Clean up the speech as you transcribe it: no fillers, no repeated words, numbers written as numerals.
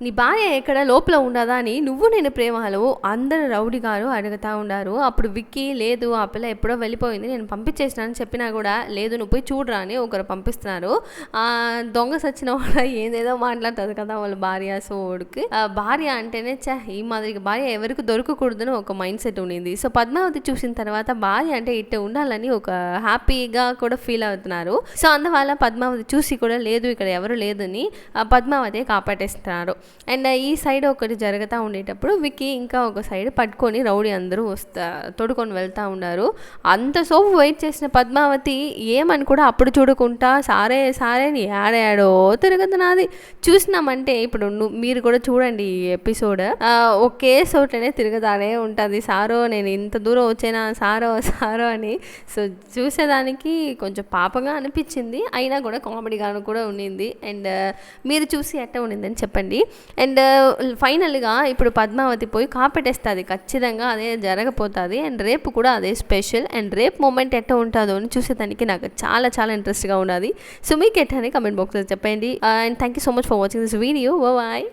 నీ భార్య ఎక్కడ లోపల ఉండదా అని నువ్వు నేను ప్రేమలో అందరు రౌడీ గారు అడుగుతా ఉన్నారు. అప్పుడు విక్కీ లేదు ఆ పిల్ల ఎప్పుడో వెళ్ళిపోయింది, నేను పంపించేసినానని చెప్పినా కూడా లేదు నువ్వు పోయి చూడరా అని ఒకరు పంపిస్తున్నారు. దొంగ సచ్చిన కూడా ఏదేదో మాట్లాడుతుంది కదా వాళ్ళ భార్య. సో వాడికి భార్య అంటేనే ఈ మాదిరి భార్య ఎవరికి దొరకకూడదని ఒక మైండ్ సెట్ ఉండింది. సో పద్మావతి చూసిన తర్వాత భార్య అంటే ఇట్ట ఉండాలని ఒక హ్యాపీగా కూడా ఫీల్ అవుతున్నారు. సో అందువల్ల పద్మావతి చూసి కూడా లేదు ఇక్కడ ఎవరు లేదని పద్మావతి కాపాడేస్తున్నారు. అండ్ ఈ సైడ్ ఒకటి జరుగుతూ ఉండేటప్పుడు విక్కీ ఇంకా ఒక సైడ్ పట్టుకొని రౌడీ అందరూ తోడుకొని వెళ్తూ ఉన్నారు. అంత సోపు వెయిట్ చేసిన పద్మావతి ఏమని కూడా అప్పుడు చూడకుండా సారే సారే నీ ఆడాడో తిరుగుతున్నది. చూసినామంటే ఇప్పుడు మీరు కూడా చూడండి ఈ ఎపిసోడ్, ఒకే చోటనే తిరుగుతానే ఉంటుంది. సారో నేను ఇంత దూరం వచ్చేనా సారో సారో అని. సో చూసేదానికి కొంచెం పాపంగా అనిపించింది, అయినా కూడా కామెడీగాను కూడా ఉండింది. అండ్ మీరు చూసి ఎట్ట ఉండిందని చెప్పండి. అండ్ ఫైనల్గా ఇప్పుడు పద్మావతి పోయి కాపెట్టేస్తుంది, ఖచ్చితంగా అదే జరగపోతుంది. అండ్ రేపు కూడా అదే స్పెషల్. అండ్ రేపు మూమెంట్ ఎట్ట ఉంటుందో అని చూసేదానికి నాకు చాలా చాలా ఇంట్రెస్ట్గా ఉన్నది. సో మీకు ఎట్టని కమెంట్ బాక్స్లో చెప్పండి. And thank you so much for watching this video. Bye.